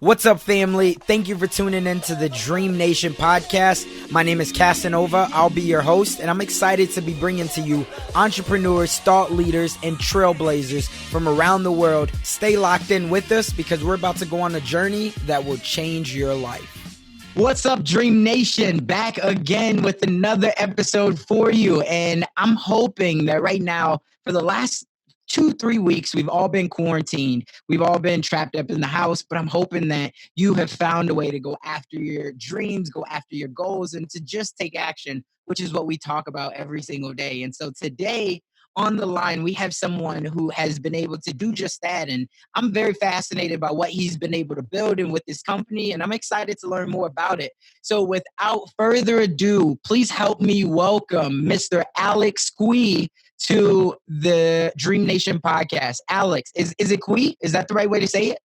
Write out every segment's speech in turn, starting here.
What's up, family? Thank you for tuning in to the DreamNation podcast. My name is Casanova. I'll be your host, and I'm excited to be bringing to you entrepreneurs, thought leaders, and trailblazers from around the world. Stay locked in with us because we're about to go on a journey that will change your life. What's up, Dream Nation? Back again with another episode for you. And I'm hoping that right now, for the last 2-3 weeks, we've all been quarantined. We've all been trapped up in the house, but I'm hoping that you have found a way to go after your dreams, go after your goals, and to just take action, which is what we talk about every single day. And so today on the line, we have someone who has been able to do just that. And I'm very fascinated by what he's been able to build and with this company, and I'm excited to learn more about it. So without further ado, please help me welcome Mr. Alex Kui to the Dream Nation podcast. Alex, is it Kui? Is that the right way to say it?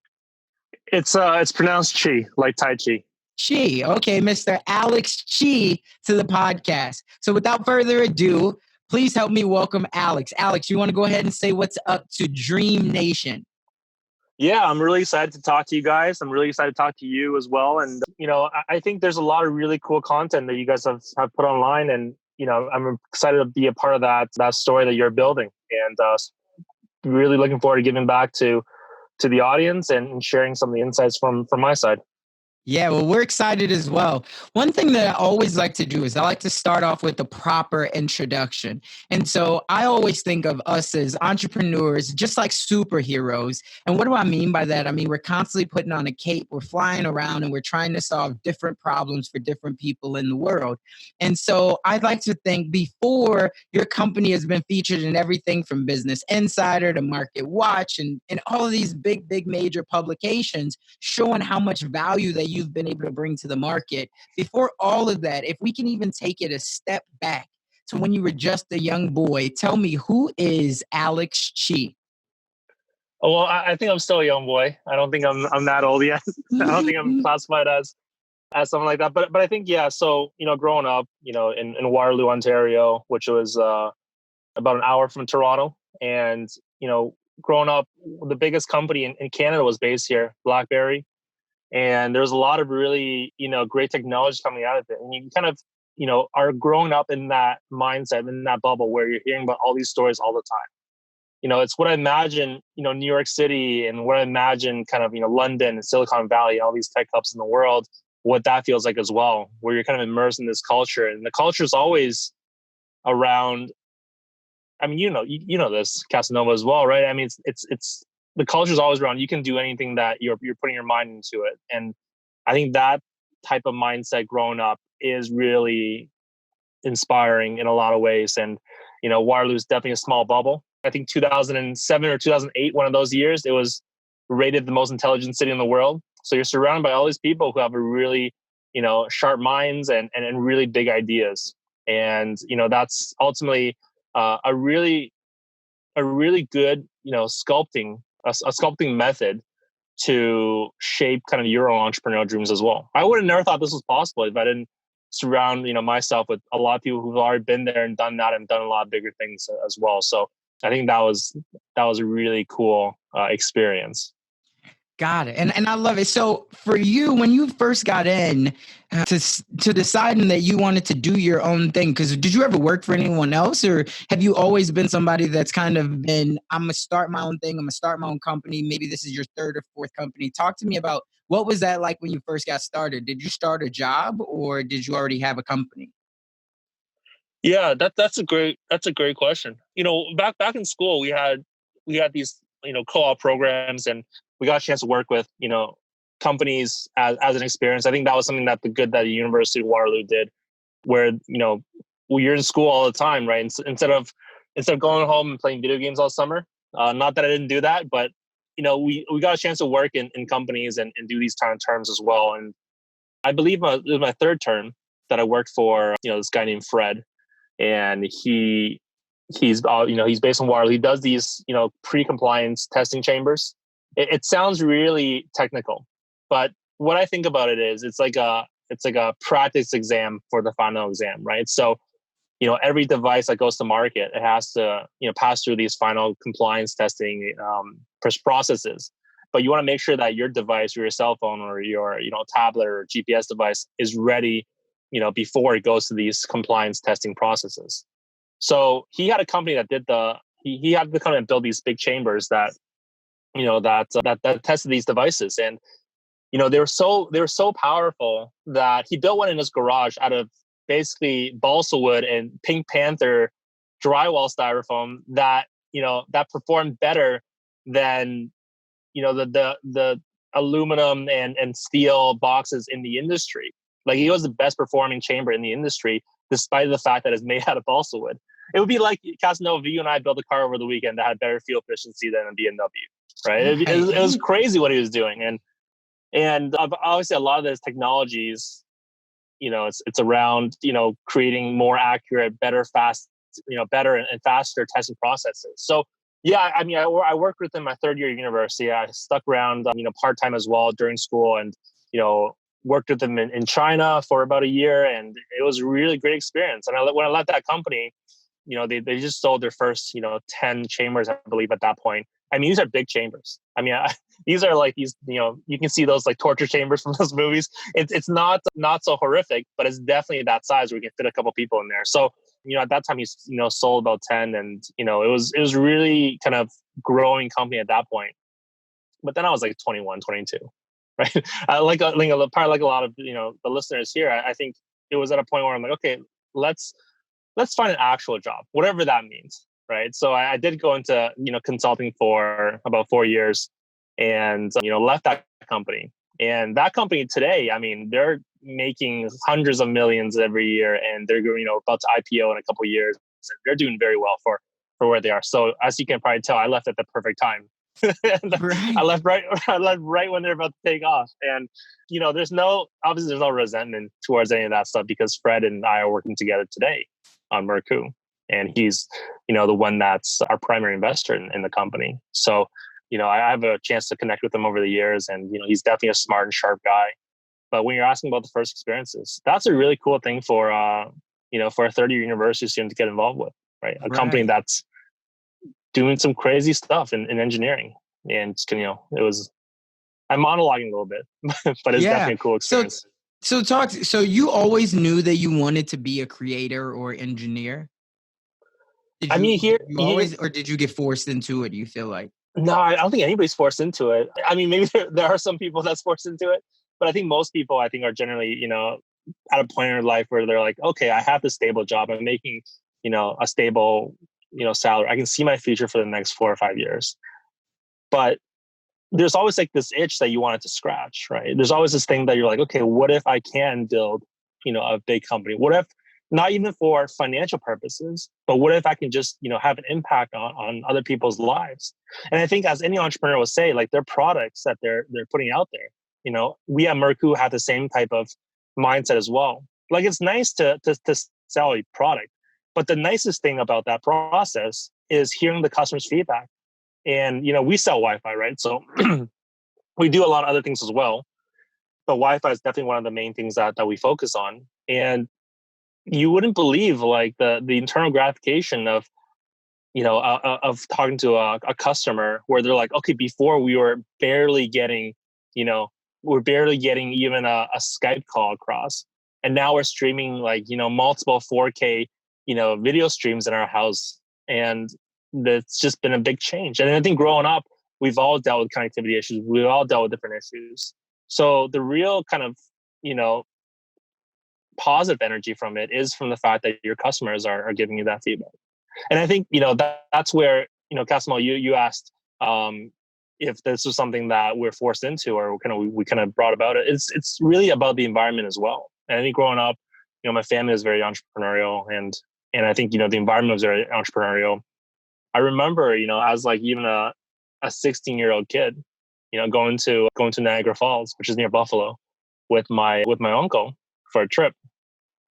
It's pronounced Chi, like Tai Chi. Chi. Okay, Mr. Alex Chi to the podcast. So without further ado, please help me welcome Alex. Alex, you want to go ahead and say what's up to Dream Nation? Yeah, I'm really excited to talk to you guys. I'm really excited to talk to you as well. And, I think there's a lot of really cool content that you guys have put online. And, I'm excited to be a part of that story that you're building. And really looking forward to giving back to the audience and sharing some of the insights from my side. Yeah, well, we're excited as well. One thing that I always like to do is I like to start off with a proper introduction. And so I always think of us as entrepreneurs, just like superheroes. And what do I mean by that? I mean, we're constantly putting on a cape, we're flying around, and we're trying to solve different problems for different people in the world. And so I'd like to think before your company has been featured in everything from Business Insider to Market Watch and all of these big major publications showing how much value that you've been able to bring to the market. Before all of that, if we can even take it a step back to when you were just a young boy, tell me, who is Alex Chi? Oh, well, I think I'm still a young boy. I don't think I'm that old yet. I don't think I'm classified as something like that. But I think, yeah. So, growing up, in Waterloo, Ontario, which was about an hour from Toronto, and growing up, the biggest company in Canada was based here, BlackBerry. And there's a lot of really, great technology coming out of it. And you kind of, are growing up in that mindset, in that bubble where you're hearing about all these stories all the time. It's what I imagine, New York City and what I imagine kind of, London and Silicon Valley, all these tech hubs in the world, what that feels like as well, where you're kind of immersed in this culture. And the culture is always around, I mean, you know this, Casanova, as well, right? I mean, it's the culture is always around. You can do anything that you're putting your mind into it, and I think that type of mindset growing up is really inspiring in a lot of ways. And Waterloo is definitely a small bubble. I think 2007 or 2008, one of those years, it was rated the most intelligent city in the world. So you're surrounded by all these people who have a really sharp minds and really big ideas, and that's ultimately a really good sculpting. A sculpting method to shape kind of your own entrepreneurial dreams as well. I would have never thought this was possible if I didn't surround myself with a lot of people who've already been there and done that and done a lot of bigger things as well. So I think that was a really cool experience. Got it. And I love it. So for you, when you first got in to deciding that you wanted to do your own thing, because did you ever work for anyone else, or have you always been somebody that's kind of been, I'm going to start my own thing, I'm going to start my own company, maybe this is your third or fourth company. Talk to me about what was that like when you first got started? Did you start a job or did you already have a company? Yeah, that's a great question. Back in school, we had these co-op programs, and we got a chance to work with companies as an experience. I think that was something that the University of Waterloo did, where you're in school all the time, right? Instead of going home and playing video games all summer. Not that I didn't do that, but we got a chance to work in companies and do these kind of terms as well. And I believe it was my third term that I worked for this guy named Fred. And he's based in Waterloo. He does these pre-compliance testing chambers. It sounds really technical, but what I think about it is it's like a practice exam for the final exam, right? So every device that goes to market, it has to pass through these final compliance testing processes. but you want to make sure that your device or your cell phone or your, tablet or GPS device is ready, before it goes to these compliance testing processes. So he had a company that did he had the company that built these big chambers that, that tested these devices. And, they were so powerful that he built one in his garage out of basically balsa wood and Pink Panther drywall styrofoam that, that performed better than, the aluminum and steel boxes in the industry. Like, he was the best performing chamber in the industry, despite the fact that it's made out of balsa wood. It would be like, Casanova, you and I built a car over the weekend that had better fuel efficiency than a BMW, right? It was crazy what he was doing. And obviously a lot of those technologies, it's around, creating more accurate, better, better and faster testing processes. So yeah, I mean, I worked with him my third year of university. I stuck around, part-time as well during school, and, worked with him in China for about a year. And it was a really great experience. And when I left that company, they just sold their first, 10 chambers, I believe, at that point. I mean, these are big chambers. I mean, these are like these, you can see those like torture chambers from those movies. It's not so horrific, but it's definitely that size where you can fit a couple people in there. So, at that time, he's, sold about 10, and, it was really kind of growing company at that point. But then I was like 21, 22, right? Probably like a lot of, the listeners here, I think it was at a point where I'm like, okay, let's find an actual job, whatever that means. Right. So I did go into, consulting for about 4 years, and, left that company. And that company today, I mean, they're making hundreds of millions every year, and they're, about to IPO in a couple of years. So they're doing very well for where they are. So as you can probably tell, I left at the perfect time. Right. I left right when they're about to take off. And, there's no resentment towards any of that stuff, because Fred and I are working together today on Merku. And he's, the one that's our primary investor in the company. So, I have a chance to connect with him over the years, and, he's definitely a smart and sharp guy. But when you're asking about the first experiences, that's a really cool thing for, for a third-year university student to get involved with, right? A company that's doing some crazy stuff in engineering. And, I'm monologuing a little bit, but it's definitely a cool experience. So you always knew that you wanted to be a creator or engineer? Or did you get forced into it, you feel like? No, I don't think anybody's forced into it. I mean, maybe there are some people that's forced into it, but I think most people, are generally, at a point in their life where they're like, okay, I have this stable job. I'm making, a stable, salary. I can see my future for the next 4 or 5 years. But there's always like this itch that you wanted to scratch, right? There's always this thing that you're like, okay, what if I can build, a big company? What if, not even for financial purposes, but what if I can just, have an impact on other people's lives? And I think, as any entrepreneur will say, like, their products that they're putting out there, we at Merku have the same type of mindset as well. Like, it's nice to sell a product, but the nicest thing about that process is hearing the customer's feedback. And, we sell Wi-Fi, right? So we do a lot of other things as well, but Wi-Fi is definitely one of the main things that we focus on. And you wouldn't believe, like, the internal gratification of, of talking to a customer where they're like, okay, before we were barely getting, we're barely getting even a Skype call across. And now we're streaming, like, multiple 4K, video streams in our house. And that's just been a big change. And I think growing up, we've all dealt with connectivity issues. We've all dealt with different issues. So the real kind of, positive energy from it is from the fact that your customers are giving you that feedback. And I think, that's where, Casanova, you asked if this was something that we're forced into, or we kind of brought about it. It's really about the environment as well. And I think growing up, my family was very entrepreneurial, and I think, the environment was very entrepreneurial. I remember, as like even a 16-year-old kid, going to Niagara Falls, which is near Buffalo, with my uncle for a trip,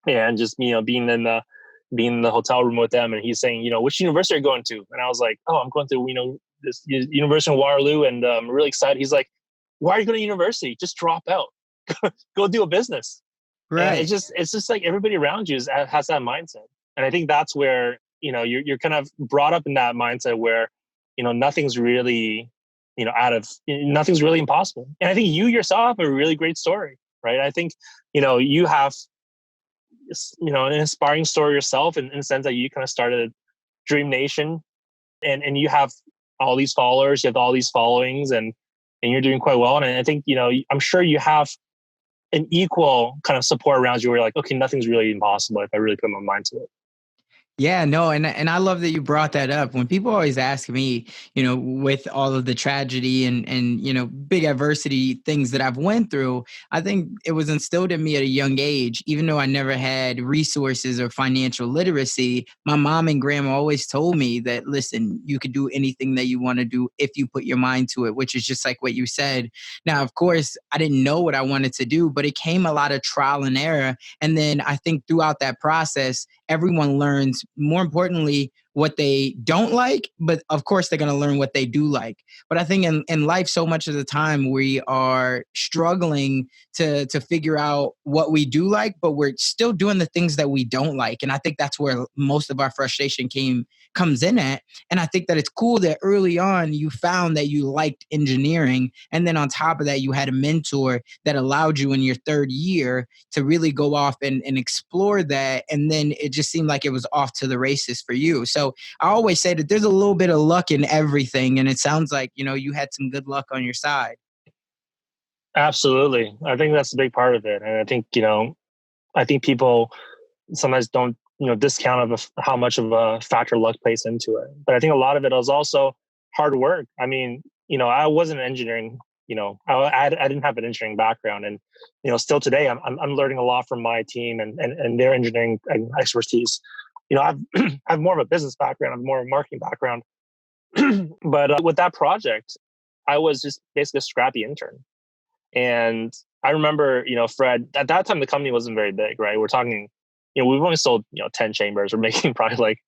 and just, being in the hotel room with them, and he's saying, which university are you going to? And I was like, oh, I'm going to, this university in Waterloo, and I'm really excited. He's like, why are you going to university? Just drop out, go do a business. Right. And it's just like everybody around you has that mindset. And I think that's where, you're kind of brought up in that mindset where, nothing's really out of nothing's really impossible. And I think you yourself have a really great story, right? I think, you have, an inspiring story yourself in the sense that you kind of started dreamNation, and you have all these followers, you have all these followings, and you're doing quite well. And I think, I'm sure you have an equal kind of support around you where you're like, okay, nothing's really impossible if I really put my mind to it. Yeah, no, and I love that you brought that up. When people always ask me, with all of the tragedy and big adversity things that I've went through, I think it was instilled in me at a young age. Even though I never had resources or financial literacy, my mom and grandma always told me that, listen, you can do anything that you want to do if you put your mind to it, which is just like what you said. Now, of course, I didn't know what I wanted to do, but it came a lot of trial and error. And then I think throughout that process, everyone learns, more importantly, what they don't like, but of course they're going to learn what they do like. But I think in life, so much of the time we are struggling to figure out what we do like, but we're still doing the things that we don't like. And I think that's where most of our frustration comes in at. And I think that it's cool that early on you found that you liked engineering. And then on top of that, you had a mentor that allowed you in your third year to really go off and explore that. And then it just seemed like it was off to the races for you. So I always say that there's a little bit of luck in everything. And it sounds like, you had some good luck on your side. Absolutely. I think that's a big part of it. And I think people sometimes don't, discount of how much of a factor luck plays into it. But I think a lot of it is also hard work. I mean, I wasn't engineering, I didn't have an engineering background. And, still today, I'm learning a lot from my team and their engineering expertise. I've I have more of a business background, I have more of a marketing background. But with that project, I was just basically a scrappy intern. And I remember, Fred, at that time, the company wasn't very big, right? We're talking, we've only sold, 10 chambers. We're making probably like,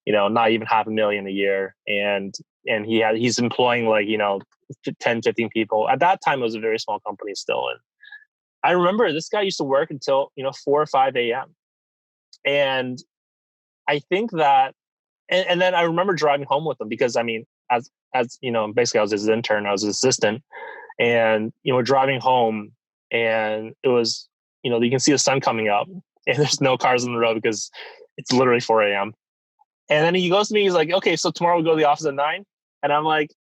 not even $500,000 a year. And he's employing like, 10, 15 people. At that time, it was a very small company still. And I remember this guy used to work until, 4 or 5 a.m. And I think that, and then I remember driving home with him because, I mean, as basically I was his intern, I was his assistant. And, we're driving home and it was, you can see the sun coming up and there's no cars on the road because it's literally 4 a.m. And then he goes to me, he's like, okay, so tomorrow we'll go to the office at 9. And I'm like,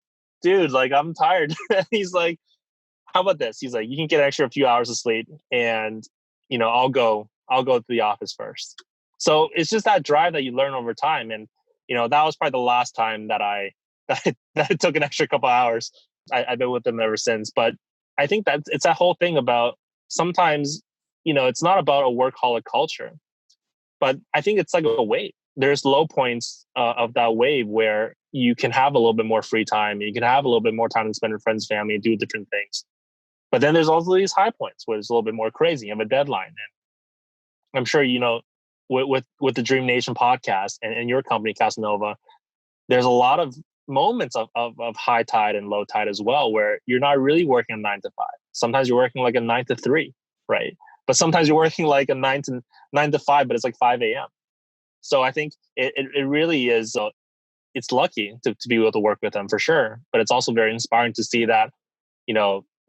dude, like, I'm tired. He's like, how about this? He's like, you can get an extra few hours of sleep and, I'll go to the office first. So it's just that drive that you learn over time. And, that was probably the last time that I took an extra couple hours. I've been with them ever since. But I think that it's that whole thing about sometimes, it's not about a workaholic culture, but I think it's like a wave. There's low points of that wave where you can have a little bit more free time. You can have a little bit more time to spend with friends, family, and do different things. But then there's also these high points where it's a little bit more crazy. You have a deadline. And I'm sure, with the dreamNation podcast and your company, Casanova, there's a lot of moments of high tide and low tide as well, where you're not really working 9 to 5. Sometimes you're working like a 9 to 3, right? But sometimes you're working like a 9 to 5, but it's like 5 a.m. So I think it really is, it's lucky to be able to work with him for sure. But it's also very inspiring to see that,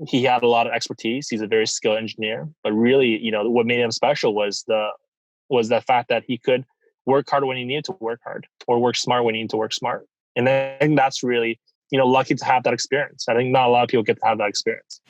he had a lot of expertise. He's a very skilled engineer, but really, what made him special was the fact that he could work hard when he needed to work hard, or work smart when he needed to work smart. And I think that's really, lucky to have that experience. I think not a lot of people get to have that experience.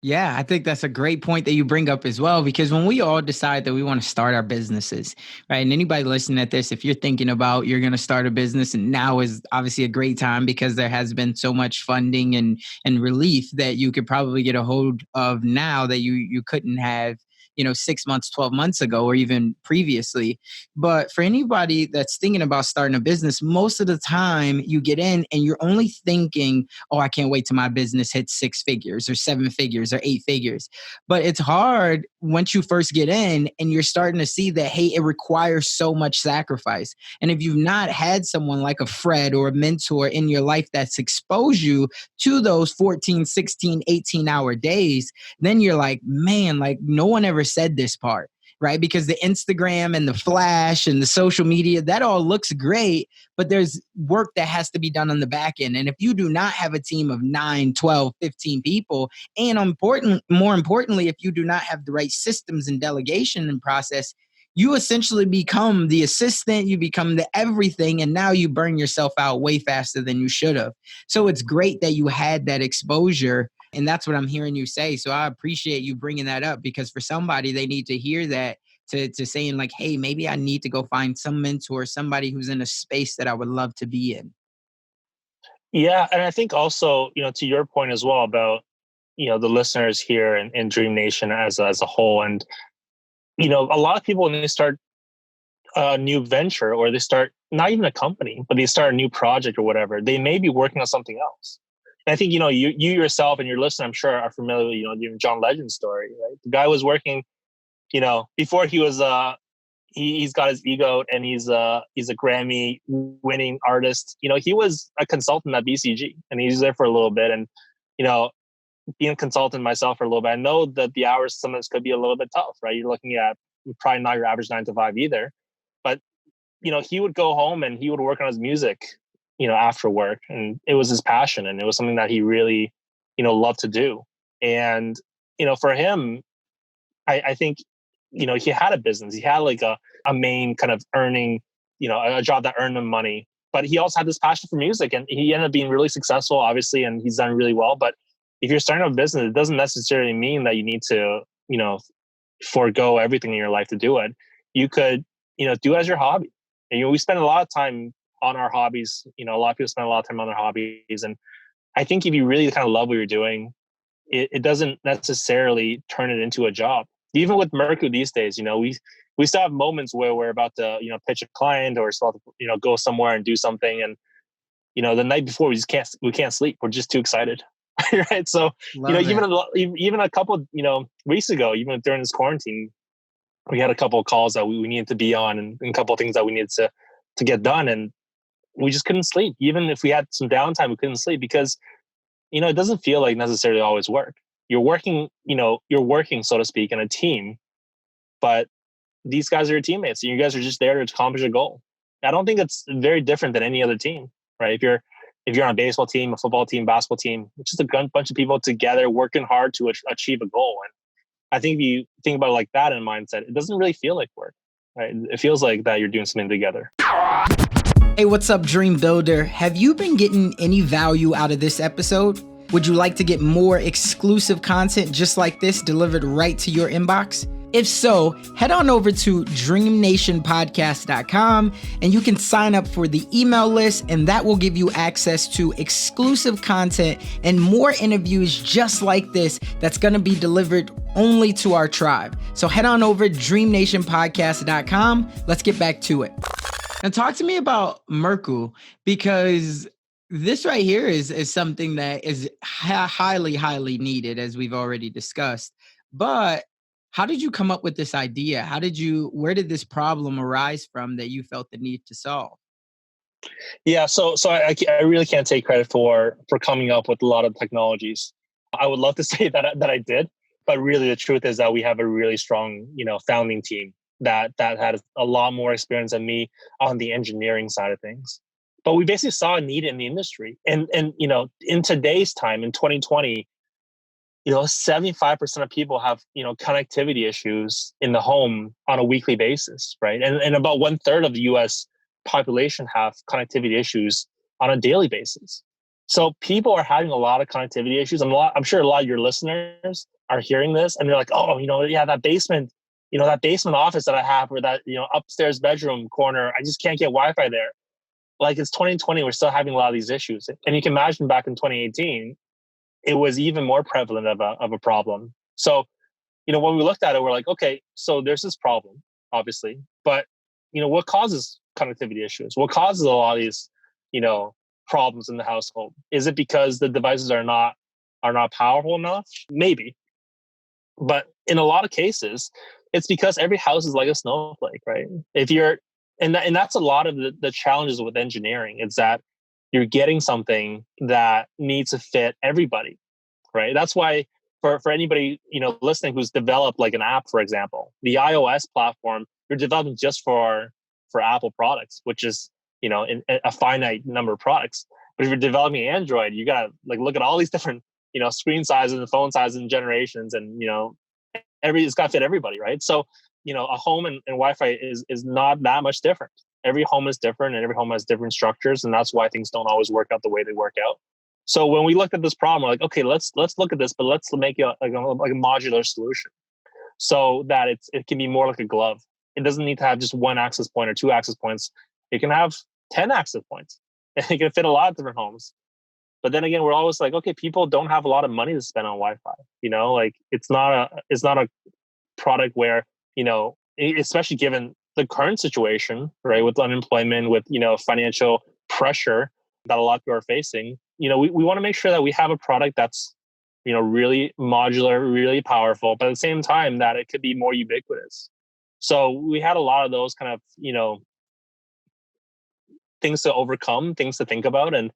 Yeah, I think that's a great point that you bring up as well, because when we all decide that we want to start our businesses, right? And anybody listening at this, if you're thinking about you're going to start a business, and now is obviously a great time because there has been so much funding and relief that you could probably get a hold of now that you couldn't have 6 months, 12 months ago, or even previously. But for anybody that's thinking about starting a business, most of the time you get in and you're only thinking, oh, I can't wait till my business hits 6 figures or 7 figures or 8 figures. But it's hard once you first get in and you're starting to see that, hey, it requires so much sacrifice. And if you've not had someone like a Fred or a mentor in your life that's exposed you to those 14, 16, 18-hour days, then you're like, man, like no one ever said this part. right? Because the Instagram and the flash and the social media, that all looks great, but there's work that has to be done on the back end. And if you do not have a team of 9, 12, 15 people, and more importantly, if you do not have the right systems and delegation and process, you essentially become the assistant, you become the everything, and now you burn yourself out way faster than you should have. So it's great that you had that exposure, and that's what I'm hearing you say. So I appreciate you bringing that up, because for somebody, they need to hear that, to saying like, hey, maybe I need to go find some mentor, somebody who's in a space that I would love to be in. Yeah. And I think also, to your point as well about, the listeners here in Dream Nation as a whole. And, a lot of people, when they start a new venture, or they start not even a company, but they start a new project or whatever, they may be working on something else. And I think, you yourself and your listener, I'm sure, are familiar with, John Legend's story, right? The guy was working, before he was, he's got his ego, and he's a Grammy winning artist. He was a consultant at BCG, and he was there for a little bit. And, being a consultant myself for a little bit, I know that the hours sometimes could be a little bit tough, right? You're looking at probably not your average 9 to 5 either. But, he would go home and he would work on his music, after work. And it was his passion, and it was something that he really, loved to do. And, for him, I think, he had a business. He had like a main kind of earning, a job that earned him money. But he also had this passion for music, and he ended up being really successful, obviously, and he's done really well. But if you're starting a business, it doesn't necessarily mean that you need to, forego everything in your life to do it. You could, do it as your hobby. And, we spend a lot of time on our hobbies. A lot of people spend a lot of time on their hobbies. And I think if you really kind of love what you're doing, it doesn't necessarily turn it into a job. Even with Mercury these days, we still have moments where we're about to, pitch a client, or still have to, go somewhere and do something. And, the night before we can't sleep. We're just too excited. Right. So, even a couple, weeks ago, even during this quarantine, we had a couple of calls that we needed to be on, and a couple of things that we needed to get done. And we just couldn't sleep. Even if we had some downtime, we couldn't sleep, because, it doesn't feel like necessarily always work. You're working, so to speak, in a team, but these guys are your teammates, and you guys are just there to accomplish a goal. I don't think it's very different than any other team, right? If you're on a baseball team, a football team, basketball team, it's just a bunch of people together working hard to achieve a goal. And I think if you think about it like that in mindset, it doesn't really feel like work, right? It feels like that you're doing something together. Hey, what's up, Dream Builder? Have you been getting any value out of this episode? Would you like to get more exclusive content just like this delivered right to your inbox? If so, head on over to dreamnationpodcast.com and you can sign up for the email list, and that will give you access to exclusive content and more interviews just like this that's going to be delivered only to our tribe. So head on over to dreamnationpodcast.com. Let's get back to it. Now talk to me about Merkle, because this right here is something that is highly, highly needed, as we've already discussed. But how did you come up with this idea? Where did this problem arise from that you felt the need to solve? Yeah, so I really can't take credit for coming up with a lot of technologies. I would love to say that I did, but really the truth is that we have a really strong, founding team that had a lot more experience than me on the engineering side of things. But we basically saw a need in the industry, and in today's time, in 2020. 75% of people have, connectivity issues in the home on a weekly basis, right? And about 1/3 of the US population have connectivity issues on a daily basis. So people are having a lot of connectivity issues. I'm sure a lot of your listeners are hearing this, and they're like, oh, yeah, that basement office that I have, or that, upstairs bedroom corner, I just can't get Wi-Fi there. Like, it's 2020, we're still having a lot of these issues. And you can imagine back in 2018, it was even more prevalent of a problem. So, when we looked at it, we're like, okay, so there's this problem, obviously, but, what causes connectivity issues? What causes a lot of these, problems in the household? Is it because the devices are not powerful enough? Maybe. But in a lot of cases, it's because every house is like a snowflake, right? And that's a lot of the challenges with engineering. It's that you're getting something that needs to fit everybody, right? That's why for anybody, listening who's developed like an app, for example, the iOS platform, you're developing just for Apple products, which is, a finite number of products. But if you're developing Android, you gotta like look at all these different, screen sizes and phone sizes and generations, and it's got to fit everybody, right? So, a home and Wi-Fi is not that much different. Every home is different, and every home has different structures, and that's why things don't always work out the way they work out. So when we looked at this problem, we're like, okay, let's look at this, but let's make it like a modular solution, so that it can be more like a glove. It doesn't need to have just one access point or two access points. It can have 10 access points, and it can fit a lot of different homes. But then again, we're always like, okay, people don't have a lot of money to spend on Wi-Fi. Like it's not a product where, especially given the current situation, right, with unemployment, with financial pressure that a lot of people are facing. We want to make sure that we have a product that's really modular, really powerful, but at the same time that it could be more ubiquitous. So we had a lot of those kind of things to overcome, things to think about, and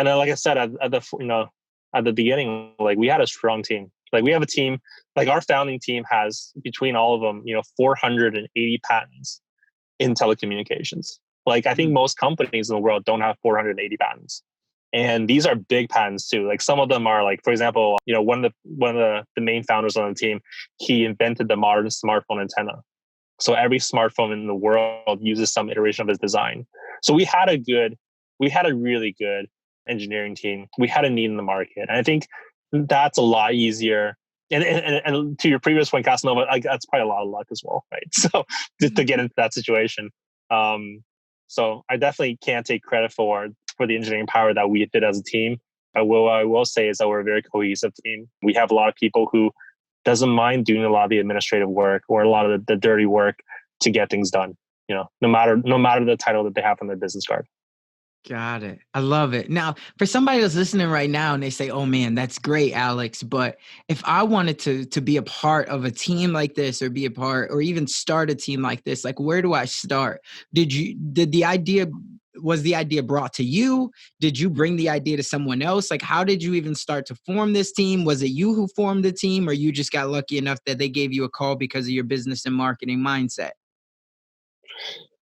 then, like I said at the beginning, like we had a strong team. Like we have a team, like our founding team has between all of them, 480 patents in telecommunications. Like I think most companies in the world don't have 480 patents. And these are big patents too. Like some of them are like, for example, one of the main founders on the team, he invented the modern smartphone antenna. So every smartphone in the world uses some iteration of his design. So we had a really good engineering team. We had a need in the market. And I think that's a lot easier. And to your previous point, Casanova, that's probably a lot of luck as well, right? So just to get into that situation. So I definitely can't take credit for the engineering power that we did as a team. I will say is that we're a very cohesive team. We have a lot of people who doesn't mind doing a lot of the administrative work or a lot of the dirty work to get things done. No matter the title that they have on their business card. Got it. I love it. Now, for somebody that's listening right now and they say, "Oh man, that's great, Alex, but if I wanted to be a part of a team like this or be a part or even start a team like this, like where do I start?" Was the idea brought to you? Did you bring the idea to someone else? Like how did you even start to form this team? Was it you who formed the team, or you just got lucky enough that they gave you a call because of your business and marketing mindset?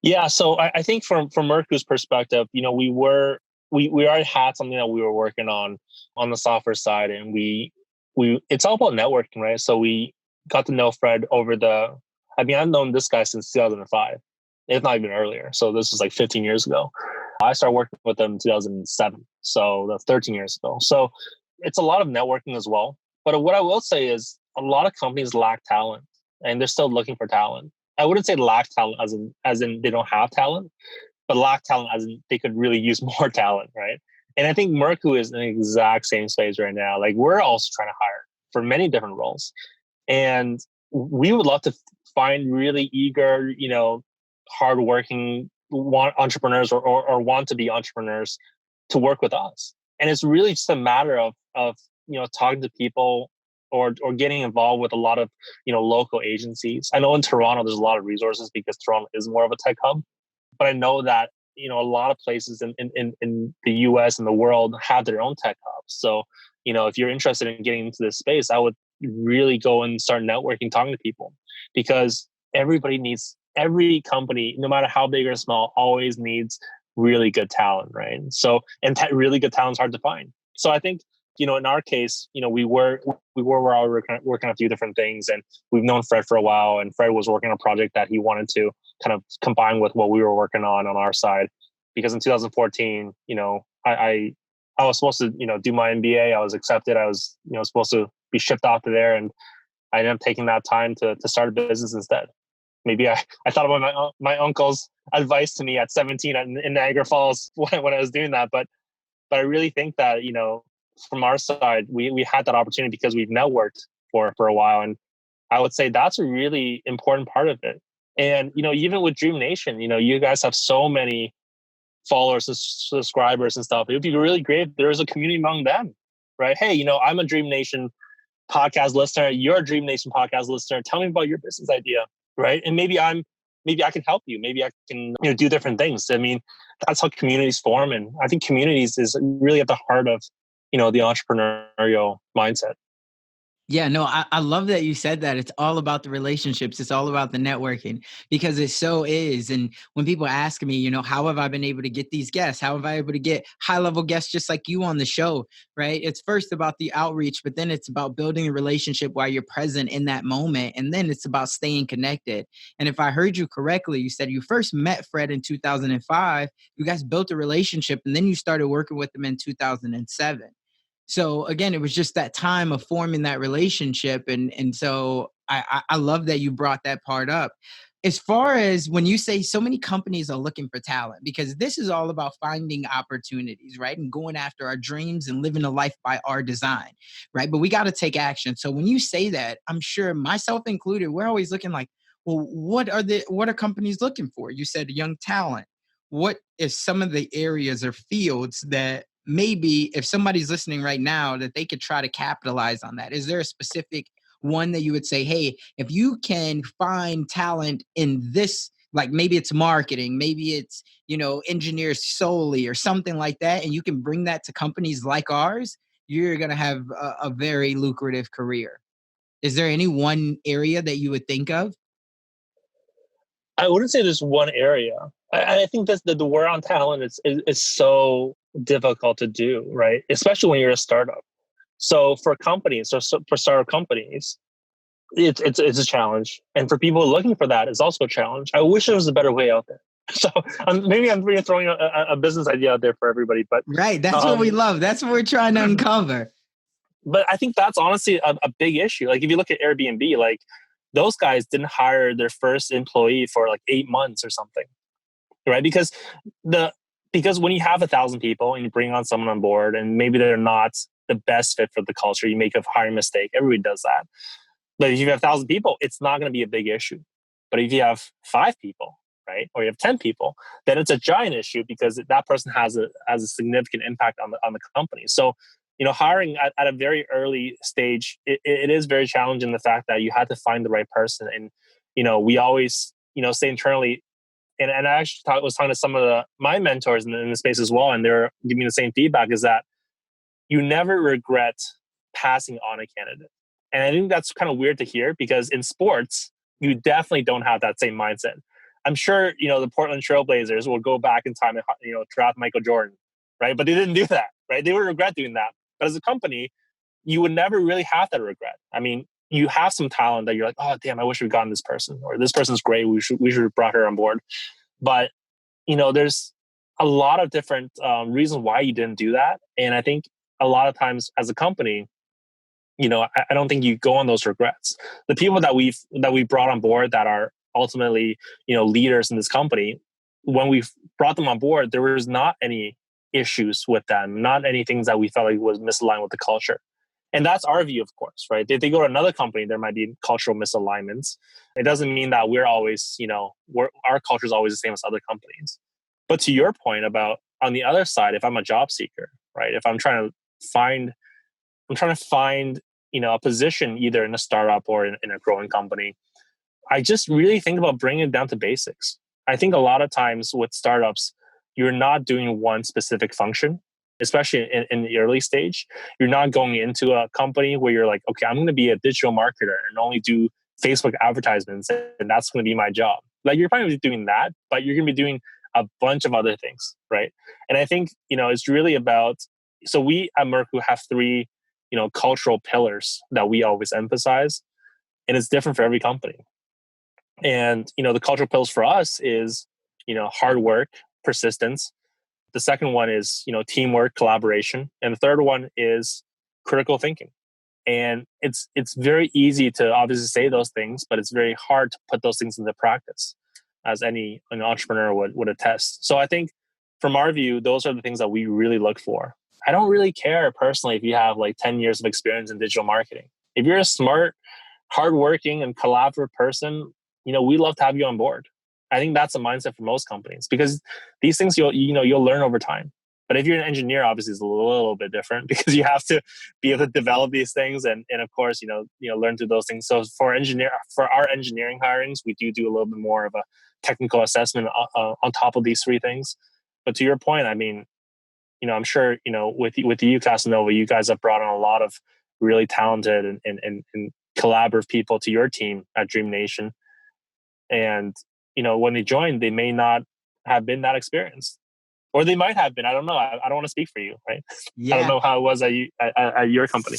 Yeah, so I think from Mercu's perspective, we already had something that we were working on the software side, and we it's all about networking, right? So we got to know Fred I've known this guy since 2005, if not even earlier. So this was like 15 years ago. I started working with him in 2007, so that's 13 years ago. So it's a lot of networking as well. But what I will say is a lot of companies lack talent, and they're still looking for talent. I wouldn't say lack talent as in they don't have talent, but lack talent as in they could really use more talent, right? And I think Mercu is in the exact same space right now. Like we're also trying to hire for many different roles. And we would love to find really eager, hardworking entrepreneurs or want to be entrepreneurs to work with us. And it's really just a matter of talking to people or getting involved with a lot of local agencies. I know in Toronto there's a lot of resources because Toronto is more of a tech hub, but I know that a lot of places in the US and the world have their own tech hubs. So if you're interested in getting into this space, I would really go and start networking, talking to people, because every company, no matter how big or small, always needs really good talent, right? So really good talent is hard to find. So I think in our case, we were all working on a few different things, and we've known Fred for a while, and Fred was working on a project that he wanted to kind of combine with what we were working on our side. Because in 2014, I was supposed to, do my MBA. I was accepted. I was, supposed to be shipped off to there, and I ended up taking that time to start a business instead. Maybe I thought about my uncle's advice to me at 17 in Niagara Falls when I was doing that, but I really think that from our side, we had that opportunity because we've networked for a while. And I would say that's a really important part of it. And, even with dreamNation, you guys have so many followers and subscribers and stuff. It would be really great if there was a community among them, right? Hey, I'm a dreamNation podcast listener. You're a dreamNation podcast listener. Tell me about your business idea, right? And maybe I can help you. Maybe I can, do different things. I mean, that's how communities form. And I think communities is really at the heart of, the entrepreneurial mindset. Yeah, no, I love that you said that. It's all about the relationships. It's all about the networking because it so is. And when people ask me, how have I been able to get these guests? How have I able to get high level guests just like you on the show? Right. It's first about the outreach, but then it's about building a relationship while you're present in that moment. And then it's about staying connected. And if I heard you correctly, you said you first met Fred in 2005. You guys built a relationship and then you started working with him in 2007. So again, it was just that time of forming that relationship. And so I love that you brought that part up. As far as when you say so many companies are looking for talent, because this is all about finding opportunities, right? And going after our dreams and living a life by our design, right? But we got to take action. So when you say that, I'm sure myself included, we're always looking like, well, what are companies looking for? You said young talent. What is some of the areas or fields that maybe if somebody's listening right now that they could try to capitalize on that? Is there a specific one that you would say, hey, if you can find talent in this, like maybe it's marketing, maybe it's, engineers solely or something like that, and you can bring that to companies like ours, you're going to have a very lucrative career. Is there any one area that you would think of? I wouldn't say there's one area. I think that the war on talent is so difficult to do, right? Especially when you're a startup. So for companies, for startup companies, it's a challenge, and for people looking for that, it's also a challenge. I wish there was a better way out there. So maybe I'm really throwing a business idea out there for everybody, but Right. That's what we love. That's what we're trying to uncover. but I think that's honestly a big issue. Like if you look at Airbnb, like those guys didn't hire their first employee for like 8 months or something, right? The because when you have 1,000 people and you bring on someone on board and maybe they're not the best fit for the culture, you make a hiring mistake. Everybody does that. But if you have 1,000 people, it's not going to be a big issue. But if you have 5 people, right, or you have 10 people, then it's a giant issue because that person has a significant impact on the company. So, hiring at a very early stage, it is very challenging. The fact that you had to find the right person, and we always say internally, and I actually was talking to some of my mentors in the space as well, and they're giving me the same feedback: is that you never regret passing on a candidate. And I think that's kind of weird to hear because in sports, you definitely don't have that same mindset. I'm sure, the Portland Trailblazers will go back in time and, draft Michael Jordan, right? But they didn't do that, right? They would regret doing that. But as a company, you would never really have that regret. I mean, you have some talent that you're like, oh, damn, I wish we'd gotten this person, or this person's great. We should have brought her on board. But, there's a lot of different reasons why you didn't do that. And I think a lot of times as a company, I don't think you go on those regrets. The people that we've brought on board that are ultimately, leaders in this company, when we've brought them on board, there was not any issues with them, not any things that we felt like was misaligned with the culture. And that's our view, of course, right? If they go to another company, there might be cultural misalignments. It doesn't mean that we're always, our culture is always the same as other companies. But to your point about on the other side, if I'm a job seeker, right? If I'm trying to find, a position either in a startup or in a growing company, I just really think about bringing it down to basics. I think a lot of times with startups, you're not doing one specific function, especially in the early stage. You're not going into a company where you're like, okay, I'm going to be a digital marketer and only do Facebook advertisements, and that's going to be my job. Like you're probably doing that, but you're going to be doing a bunch of other things, right? And I think, it's really about, so we at Merkle have 3, cultural pillars that we always emphasize, and it's different for every company. And, the cultural pillars for us is, hard work, persistence. The second one is, teamwork, collaboration. And the third one is critical thinking. And it's very easy to obviously say those things, but it's very hard to put those things into practice, as an entrepreneur would attest. So I think from our view, those are the things that we really look for. I don't really care personally if you have like 10 years of experience in digital marketing. If you're a smart, hardworking, and collaborative person, we love to have you on board. I think that's a mindset for most companies because these things you'll learn over time. But if you're an engineer, obviously it's a little bit different because you have to be able to develop these things and of course, learn through those things. So for our engineering hirings, we do a little bit more of a technical assessment on top of these 3 things. But to your point, I mean, I'm sure, with you, Casanova, you guys have brought on a lot of really talented and collaborative people to your team at DreamNation. And, when they join, they may not have been that experienced. Or they might have been. I don't know. I don't want to speak for you, right? I don't Yeah. know how it was at your company.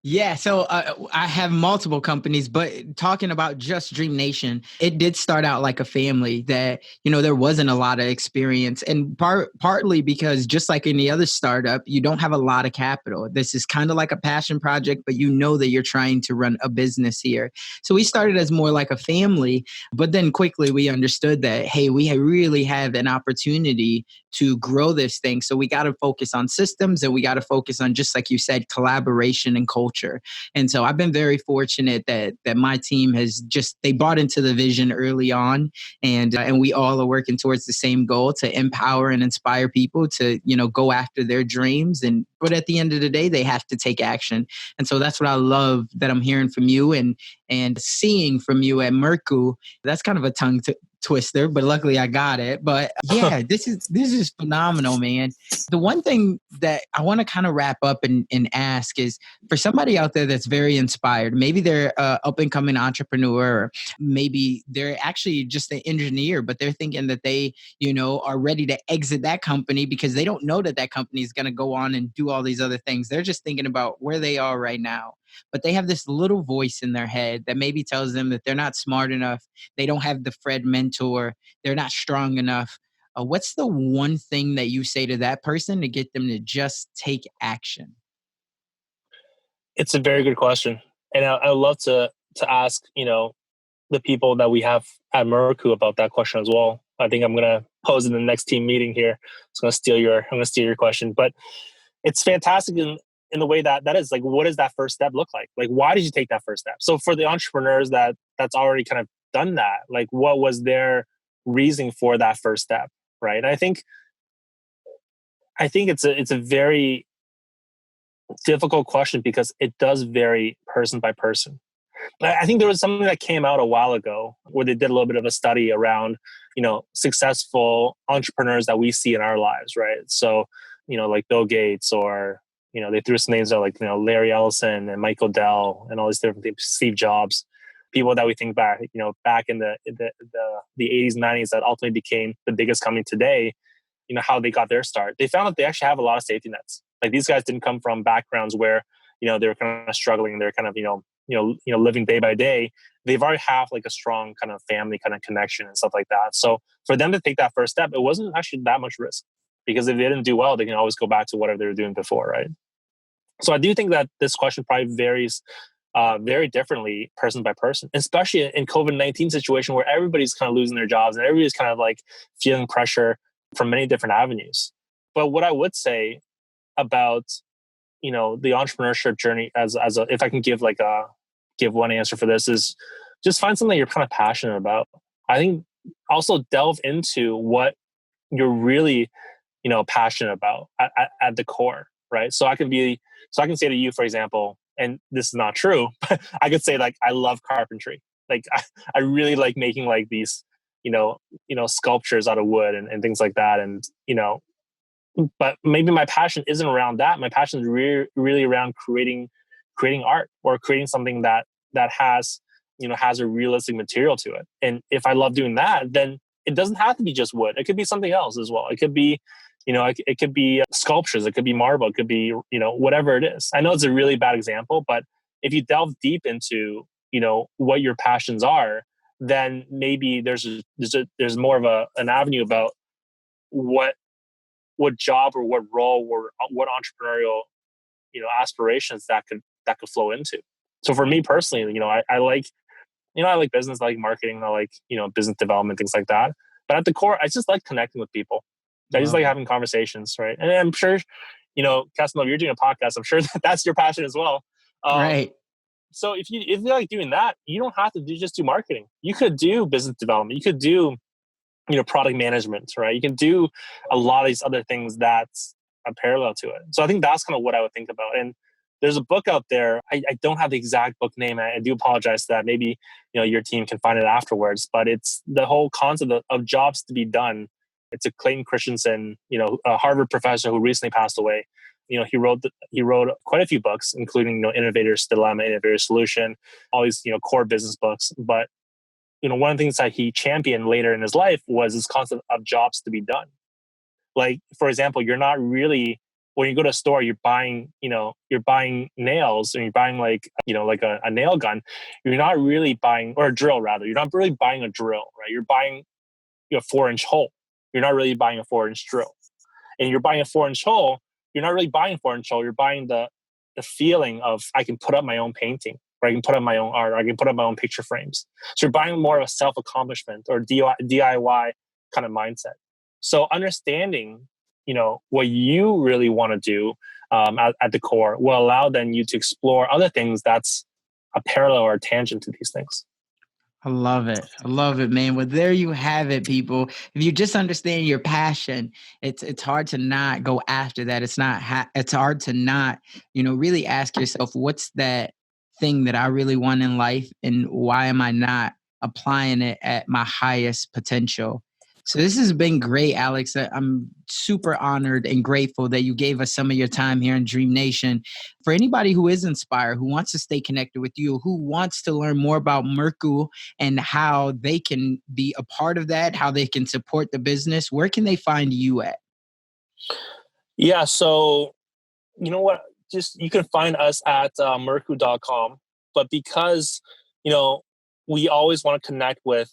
Yeah, so I have multiple companies, but talking about just DreamNation, it did start out like a family that, there wasn't a lot of experience. And partly because just like any other startup, you don't have a lot of capital. This is kind of like a passion project, but that you're trying to run a business here. So we started as more like a family, but then quickly we understood that, hey, we really have an opportunity to grow this thing. So we got to focus on systems, and we got to focus on, just like you said, collaboration and culture. And so I've been very fortunate that my team they bought into the vision early on, and we all are working towards the same goal to empower and inspire people to, go after their dreams. But at the end of the day, they have to take action. And so that's what I love that I'm hearing from you and seeing from you at Merku. That's kind of a tongue twister, but luckily I got it. But yeah, this is phenomenal, man. The one thing that I want to kind of wrap up and ask is, for somebody out there that's very inspired, maybe they're an up and coming entrepreneur, or maybe they're actually just an engineer, but they're thinking that they, are ready to exit that company because they don't know that company is going to go on and do all these other things. They're just thinking about where they are right now. But they have this little voice in their head that maybe tells them that they're not smart enough, they don't have the Fred mentor, they're not strong enough. What's the one thing that you say to that person to get them to just take action? It's a very good question. And I love to ask, the people that we have at Merku about that question as well. I think I'm going to pose in the next team meeting here. I'm going to steal your question, but it's fantastic in the way that is like, what does that first step look like? Like, why did you take that first step? So for the entrepreneurs that's already kind of done that, like, what was their reasoning for that first step? Right. And I think it's a very difficult question because it does vary person by person. I think there was something that came out a while ago where they did a little bit of a study around, successful entrepreneurs that we see in our lives, right? So, like Bill Gates, or, they threw some names out like, Larry Ellison and Michael Dell and all these different things, Steve Jobs, people that we think back, back in the 80s, 90s that ultimately became the biggest company today, how they got their start. They found that they actually have a lot of safety nets. Like, these guys didn't come from backgrounds where, they were kind of struggling. They're kind of, living day by day. They've already have like a strong kind of family kind of connection and stuff like that. So for them to take that first step, it wasn't actually that much risk, because if they didn't do well, they can always go back to whatever they were doing before, right? So I do think that this question probably varies very differently person by person, especially in COVID-19 situation where everybody's kind of losing their jobs and everybody's kind of like feeling pressure from many different avenues. But what I would say about, the entrepreneurship journey as a, if I can give one answer for this, is just find something you're kind of passionate about. I think also delve into what you're really, passionate about at the core, right? So I can say to you, for example, and this is not true, but I could say, like, I love carpentry. Like, I really like making like these, sculptures out of wood and things like that. And, but maybe my passion isn't around that. My passion is really around creating art, or creating something that has, has a realistic material to it. And if I love doing that, then it doesn't have to be just wood. It could be something else as well. It could be, it could be sculptures. It could be marble. It could be, whatever it is. I know it's a really bad example, but if you delve deep into, what your passions are, then maybe there's more of an avenue about what job or what role or what entrepreneurial, aspirations that could flow into. So for me personally, I like, I like business, I like marketing, I like, business development, things like that. But at the core, I just like connecting with people. I just like having conversations, right? And I'm sure, Casanova, you're doing a podcast. I'm sure that's your passion as well. Right. So if you like doing that, you don't have to just do marketing. You could do business development. You could do, product management, right? You can do a lot of these other things that's a parallel to it. So I think that's kind of what I would think about. And there's a book out there. I don't have the exact book name. I do apologize for that. Maybe, your team can find it afterwards, but it's the whole concept of jobs to be done. It's a Clayton Christensen, a Harvard professor who recently passed away. he wrote quite a few books, including Innovator's Dilemma, Innovator's Solution, all these core business books. But one of the things that he championed later in his life was this concept of jobs to be done. Like, for example, you're not really, when you go to a store, you're buying nails, and you're buying like a nail gun. You're not really buying, or a drill rather. You're not really buying a drill, right? You're buying a 4-inch hole. You're not really buying a 4-inch drill. And you're buying a 4-inch hole. You're not really buying a 4-inch hole. You're buying the feeling of, I can put up my own painting, or I can put up my own art, or I can put up my own picture frames. So you're buying more of a self-accomplishment or DIY kind of mindset. So understanding, what you really want to do at the core will allow then you to explore other things that's a parallel or a tangent to these things. I love it. I love it, man. Well, there you have it, people. If you just understand your passion, it's hard to not go after that. It's hard to not, really ask yourself, what's that thing that I really want in life, and why am I not applying it at my highest potential? So this has been great, Alex. I'm super honored and grateful that you gave us some of your time here in Dream Nation. For anybody who is inspired, who wants to stay connected with you, who wants to learn more about Merku and how they can be a part of that, how they can support the business, where can they find you at? Yeah, so you know what? Just you can find us at merku.com. But because we always want to connect with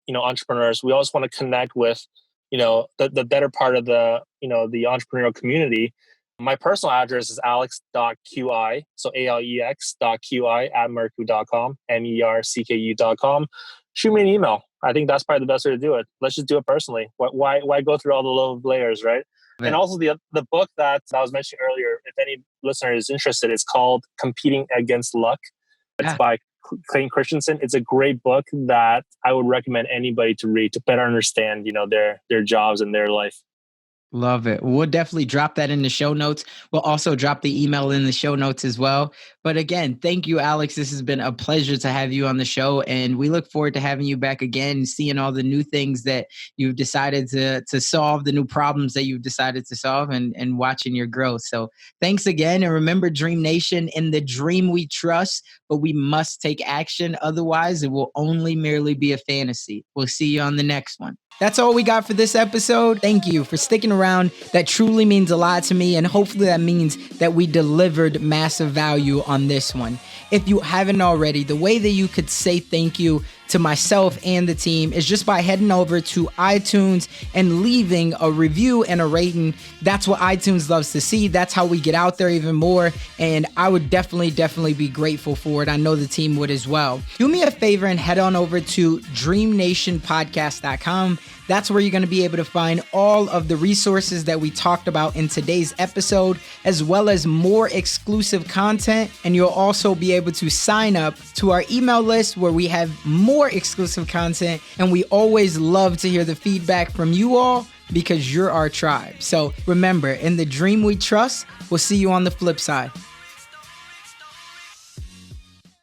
entrepreneurs, we always want to connect with the better part of the the entrepreneurial community. My personal address is alex.qi, so alex.qi at merku.com, mercku.com. Shoot me an email. I think that's probably the best way to do it. Let's just do it personally. Why go through all the little layers, right? And also the book that I was mentioning earlier, if any listener is interested, it's called Competing Against Luck. It's by Clayton Christensen. It's a great book that I would recommend anybody to read to better understand, their jobs and their life. Love it. We'll definitely drop that in the show notes. We'll also drop the email in the show notes as well. But again, thank you, Alex. This has been a pleasure to have you on the show. And we look forward to having you back again, seeing all the new things that you've decided to solve, the new problems that you've decided to solve, and watching your growth. So thanks again. And remember, Dream Nation, in the dream we trust, but we must take action. Otherwise, it will only merely be a fantasy. We'll see you on the next one. That's all we got for this episode. Thank you for sticking around. That truly means a lot to me, and hopefully that means that we delivered massive value on this one. If you haven't already, the way that you could say thank you to myself and the team is just by heading over to iTunes and leaving a review and a rating. That's what iTunes loves to see. That's how we get out there even more. And I would definitely be grateful for it. I know the team would as well. Do me a favor and head on over to dreamnationpodcast.com. That's where you're going to be able to find all of the resources that we talked about in today's episode, as well as more exclusive content. And you'll also be able to sign up to our email list where we have more exclusive content. And we always love to hear the feedback from you all because you're our tribe. So remember, in the dream we trust, we'll see you on the flip side.